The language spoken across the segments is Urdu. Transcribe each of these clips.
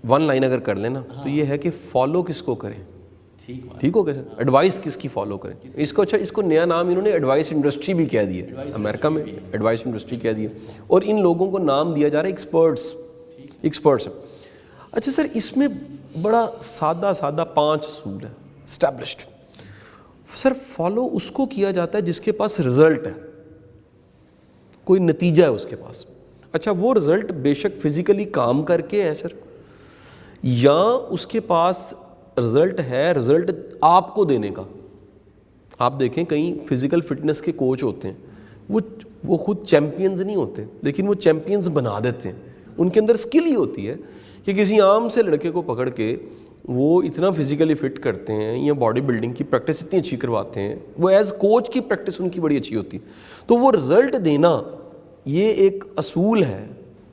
ون لائن اگر کر لیں نا تو یہ ہے کہ فالو کس کو کریں. ٹھیک ہو گیا سر. ایڈوائس کس کی فالو کریں. اس کو اچھا اس کو نیا نام انہوں نے ایڈوائس انڈسٹری بھی کہہ دیا. امریکہ میں ایڈوائس انڈسٹری کہہ دیا اور ان لوگوں کو نام دیا جا رہا ہے ایکسپرٹس. اچھا سر اس میں بڑا سادہ 5 اصول ہے اسٹیبلشڈ. سر فالو اس کو کیا جاتا ہے جس کے پاس رزلٹ ہے, کوئی نتیجہ ہے اس کے پاس. اچھا وہ رزلٹ بے شک فزیکلی کام کر کے ہے سر, یا اس کے پاس رزلٹ ہے رزلٹ آپ کو دینے کا. آپ دیکھیں کئی فزیکل فٹنس کے کوچ ہوتے ہیں, وہ خود چیمپئنز نہیں ہوتے لیکن وہ چیمپئنز بنا دیتے ہیں. ان کے اندر اسکل ہی ہوتی ہے کہ کسی عام سے لڑکے کو پکڑ کے وہ اتنا فزیکلی فٹ کرتے ہیں یا باڈی بلڈنگ کی پریکٹس اتنی اچھی کرواتے ہیں, وہ ایز کوچ کی پریکٹس ان کی بڑی اچھی ہوتی ہے. تو وہ رزلٹ دینا یہ ایک اصول ہے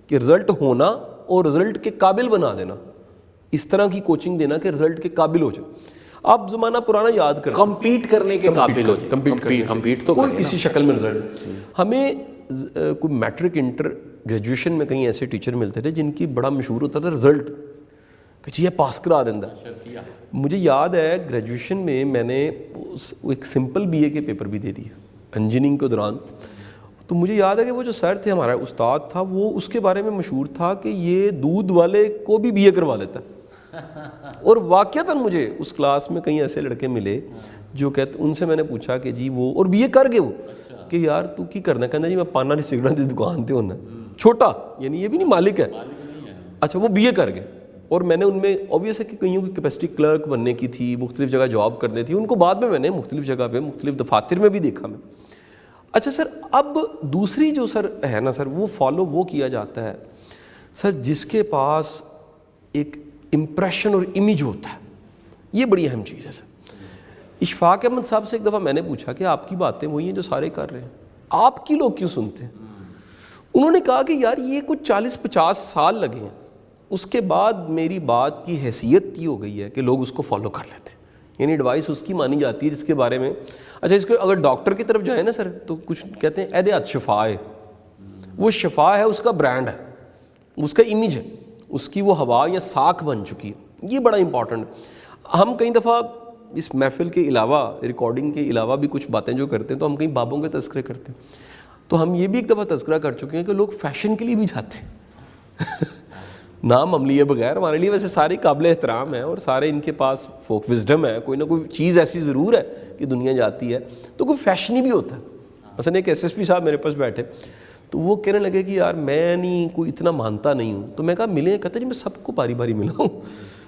کہ رزلٹ ہونا اور رزلٹ کے قابل بنا دینا, اس طرح کی کوچنگ دینا کہ رزلٹ کے قابل ہو جائے. آپ زمانہ پرانا یاد کریں, کمپیٹ کرنے کے قابل ہو جائے. کمپیٹ تو کوئی کسی شکل میں رزلٹ. ہمیں کوئی میٹرک انٹر گریجویشن میں کہیں ایسے ٹیچر ملتے تھے جن کی بڑا مشہور ہوتا تھا رزلٹ کہ جی یہ پاس کرا دینا. مجھے یاد ہے گریجویشن میں نے ایک سمپل بی اے کے پیپر بھی دے دیا انجینئرنگ کے دوران. تو مجھے یاد ہے کہ وہ جو سر تھے ہمارا استاد تھا, وہ اس کے بارے میں مشہور تھا کہ یہ دودھ والے کو بھی بی اے کروا لیتا. اور واقعتاً مجھے اس کلاس میں کئی ایسے لڑکے ملے جو کہتے, ان سے میں نے پوچھا کہ جی وہ اور بی اے کر گئے وہ کہ یار تو کی کرنا, کہنا جی میں پانا نہیں سگڑا دی دکان تے ہونا چھوٹا, یعنی یہ بھی نہیں مالک ہے. اچھا وہ بی اے کر گئے اور میں نے ان میں اوبویس ہے کہ کئیوں کی کیپیسٹی کلرک بننے کی تھی, مختلف جگہ جاب کرنی تھی, ان کو بعد میں نے مختلف جگہ پہ مختلف دفاتر میں بھی دیکھا میں. اچھا سر اب دوسری جو سر ہے نا سر, وہ فالو وہ کیا جاتا ہے سر جس کے پاس ایک امپریشن اور امیج ہوتا ہے. یہ بڑی اہم چیز ہے سر. اشفاق احمد صاحب سے ایک دفعہ میں نے پوچھا کہ آپ کی باتیں وہی ہیں جو سارے کر رہے ہیں, آپ کی لوگ کیوں سنتے ہیں؟ انہوں نے کہا کہ یار یہ کچھ 40-50 سال لگے ہیں, اس کے بعد میری بات کی حیثیت یہ ہو گئی ہے کہ لوگ اس کو فالو کر لیتے ہیں. یعنی ایڈوائس اس کی مانی جاتی ہے جس کے بارے میں, اچھا اس کو اگر ڈاکٹر کی طرف جائیں نا سر تو کچھ کہتے ہیں احد شفا ہے, وہ شفا ہے اس کا برانڈ ہے, اس کا امیج ہے, اس کی وہ ہوا یا ساکھ بن چکی ہے. یہ بڑا امپورٹنٹ. ہم کئی دفعہ اس محفل کے علاوہ ریکارڈنگ کے علاوہ بھی کچھ باتیں جو کرتے ہیں تو ہم کئی بابوں کے تذکرے کرتے ہیں. تو ہم یہ بھی ایک دفعہ تذکرہ کر چکے ہیں کہ لوگ فیشن کے لیے بھی جاتے ہیں نام ہم لیے بغیر. ہمارے لیے ویسے سارے قابل احترام ہیں اور سارے ان کے پاس فوک وزڈم ہے, کوئی نہ کوئی چیز ایسی ضرور ہے کہ دنیا جاتی ہے, تو کوئی فیشن ہی بھی ہوتا ہے. مثلا ایک ایس ایس پی صاحب میرے پاس بیٹھے تو وہ کہنے لگے کہ یار میں نہیں کوئی اتنا مانتا نہیں ہوں. تو میں کہا ملیں؟ کہتے جی میں سب کو باری باری ملا ہوں.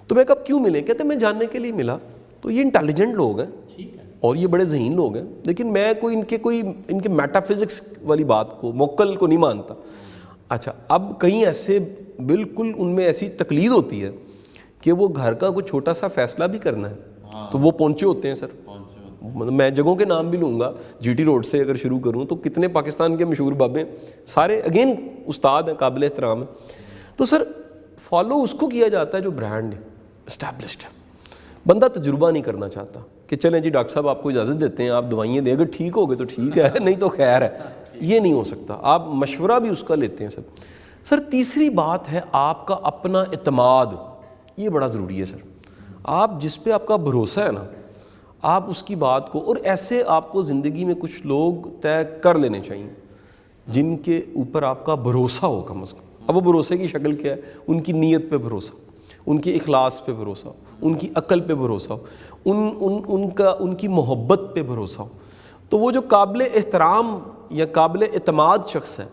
تو میں کہا کیوں ملیں؟ کہتے میں جاننے کے لیے ملا. تو یہ انٹیلیجنٹ لوگ ہیں اور یہ بڑے ذہین لوگ ہیں, لیکن میں کوئی ان کے میٹا فزکس والی بات کو موکل کو نہیں مانتا. اچھا اب کہیں ایسے بالکل ان میں ایسی تقلید ہوتی ہے کہ وہ گھر کا کوئی چھوٹا سا فیصلہ بھی کرنا ہے تو وہ پہنچے ہوتے ہیں سر. میں جگہوں کے نام بھی لوں گا, جی ٹی روڈ سے اگر شروع کروں تو کتنے پاکستان کے مشہور بابے سارے اگین استاد ہیں, قابل احترام ہیں. تو سر فالو اس کو کیا جاتا ہے جو برانڈ ہے, اسٹیبلشڈ ہے. بندہ تجربہ نہیں کرنا چاہتا کہ چلیں جی ڈاکٹر صاحب آپ کو اجازت دیتے ہیں, آپ دوائیں دیں, اگر ٹھیک ہو گئے تو ٹھیک ہے, نہیں تو خیر ہے. یہ نہیں ہو سکتا. آپ مشورہ بھی اس کا لیتے ہیں سر. سر تیسری بات ہے آپ کا اپنا اعتماد. یہ بڑا ضروری ہے سر. آپ جس پہ آپ کا بھروسہ ہے نا, آپ اس کی بات کو, اور ایسے آپ کو زندگی میں کچھ لوگ طے کر لینے چاہیے جن کے اوپر آپ کا بھروسہ ہو کم از کم. اب وہ بھروسے کی شکل کیا ہے؟ ان کی نیت پہ بھروسہ, ان کی اخلاص پہ بھروسہ, ان کی عقل پہ بھروسہ ہو, ان کی محبت پہ بھروسہ ہو. تو وہ جو قابل احترام یا قابل اعتماد شخص ہے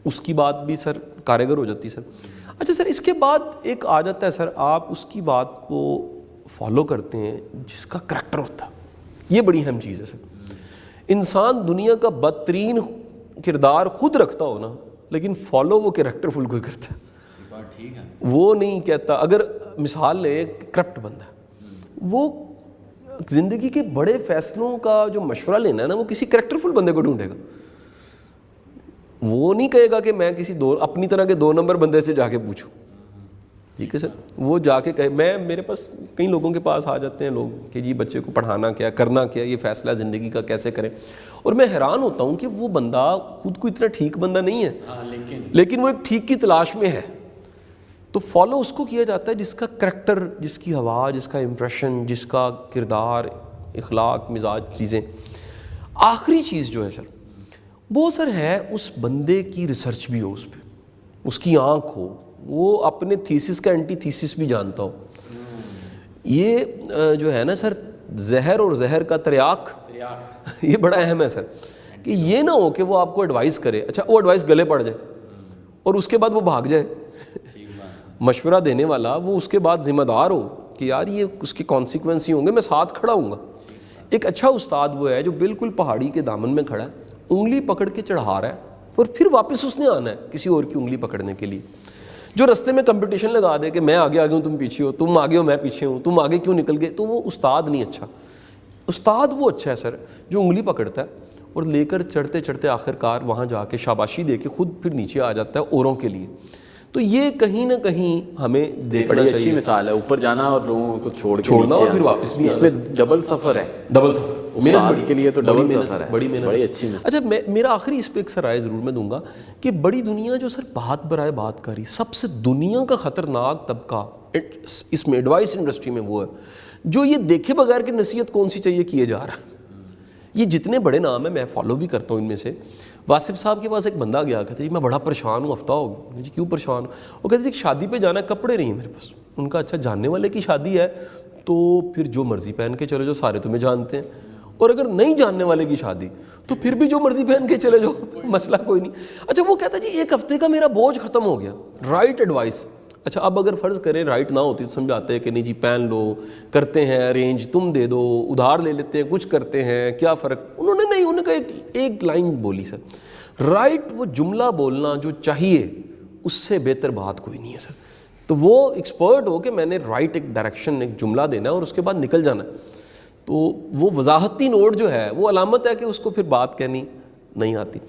اس کی بات بھی سر کارگر ہو جاتی ہے سر. اچھا سر اس کے بعد ایک آ جاتا ہے سر, آپ اس کی بات کو فالو کرتے ہیں جس کا کریکٹر ہوتا ہے. یہ بڑی اہم چیز ہے سر. انسان دنیا کا بدترین کردار خود رکھتا ہو نا, لیکن فالو وہ کریکٹر فل کوئی کرتا ہے. وہ نہیں کہتا, اگر مثال لے کرپٹ بندہ, وہ زندگی کے بڑے فیصلوں کا جو مشورہ لینا ہے نا وہ کسی کریکٹر فل بندے کو ڈھونڈے گا. وہ نہیں کہے گا کہ میں کسی اپنی طرح کے 2 نمبر بندے سے جا کے پوچھوں. ٹھیک ہے سر, وہ جا کے کہے. میرے پاس کئی لوگوں کے پاس آ جاتے ہیں لوگ کہ جی بچے کو پڑھانا کیا, کرنا کیا, یہ فیصلہ زندگی کا کیسے کریں. اور میں حیران ہوتا ہوں کہ وہ بندہ خود کو اتنا ٹھیک بندہ نہیں ہے, لیکن وہ ایک ٹھیک کی تلاش میں ہے. تو فالو اس کو کیا جاتا ہے جس کا کریکٹر، جس کی ہوا، جس کا امپریشن، جس کا کردار، اخلاق، مزاج، چیزیں. آخری چیز جو ہے سر وہ سر ہے اس بندے کی ریسرچ بھی ہو اس پہ، اس کی آنکھ ہو، وہ اپنے تھیسس کا اینٹی تھیسس بھی جانتا ہو. یہ جو ہے نا سر زہر اور زہر کا تریاق، یہ بڑا اہم ہے سر، کہ یہ نہ ہو کہ وہ آپ کو ایڈوائز کرے، اچھا وہ ایڈوائز گلے پڑ جائے اور اس کے بعد وہ بھاگ جائے. مشورہ دینے والا وہ اس کے بعد ذمہ دار ہو کہ یار یہ اس کے کانسیکوینس ہی ہوں گے، میں ساتھ کھڑا ہوں گا. ایک اچھا استاد وہ ہے جو بالکل پہاڑی کے دامن میں کھڑا ہے، انگلی پکڑ کے چڑھا رہا ہے اور پھر واپس اس نے آنا ہے کسی اور کی انگلی پکڑنے کے لیے. جو رستے میں کمپٹیشن لگا دے کہ میں آگے آگے ہوں تم پیچھے ہو، تم آگے ہو میں پیچھے ہوں، تم آگے کیوں نکل گئے، تو وہ استاد نہیں اچھا. استاد وہ اچھا ہے سر جو انگلی پکڑتا ہے اور لے کر چڑھتے چڑھتے آخر کار وہاں جا کے شاباشی دے کے خود پھر نیچے آ جاتا ہے اوروں کے لیے. تو یہ کہیں نہ کہیں ہمیں دیکھنا چاہیے. اچھی مثال ہے، اوپر جانا اور لوگوں کو چھوڑنا اور پھر واپس بھی اس میں ڈبل سفر ہے. ڈبل سفر استاد کے لیے تو ڈبل سفر ہے، بڑی محنت. اچھی مثال. اچھا میرا آخری اس پہ ایک رائے ضرور میں دوں گا کہ بڑی دنیا جو سر بات برائے بات کری، سب سے دنیا کا خطرناک طبقہ اس میں ایڈوائس انڈسٹری میں وہ ہے جو یہ دیکھے بغیر کہ نصیحت کون سی چاہیے کیے جا رہا ہے. یہ جتنے بڑے نام ہیں میں فالو بھی کرتا ہوں ان میں سے. واصف صاحب کے پاس ایک بندہ گیا، کہتے جی میں بڑا پریشان ہوں، ہفتہ ہو گیا. جی کیوں پریشان ہوں؟ وہ کہتے جی شادی پہ جانا ہے، کپڑے نہیں ہیں میرے پاس. ان کا اچھا جاننے والے کی شادی ہے تو پھر جو مرضی پہن کے چلے جاؤ، سارے تمہیں جانتے ہیں. اور اگر نہیں جاننے والے کی شادی تو پھر بھی جو مرضی پہن کے چلے جاؤ، مسئلہ کوئی نہیں. اچھا وہ کہتا جی ایک ہفتے کا میرا بوجھ ختم ہو گیا. Right advice. اچھا اب اگر فرض کریں رائٹ نہ ہوتی تو سمجھاتے ہیں کہ نہیں جی پہن لو، کرتے ہیں ارینج، تم دے دو، ادھار لے لیتے ہیں، کچھ کرتے ہیں، کیا فرق. انہوں نے نہیں، انہوں نے کہا ایک لائن بولی سر، رائٹ وہ جملہ بولنا جو چاہیے اس سے بہتر بات کوئی نہیں ہے سر. تو وہ ایکسپرٹ ہو کہ میں نے رائٹ ایک ڈائریکشن ایک جملہ دینا ہے اور اس کے بعد نکل جانا ہے. تو وہ وضاحتی نوٹ جو ہے وہ علامت ہے کہ اس کو پھر بات کہنی نہیں آتی.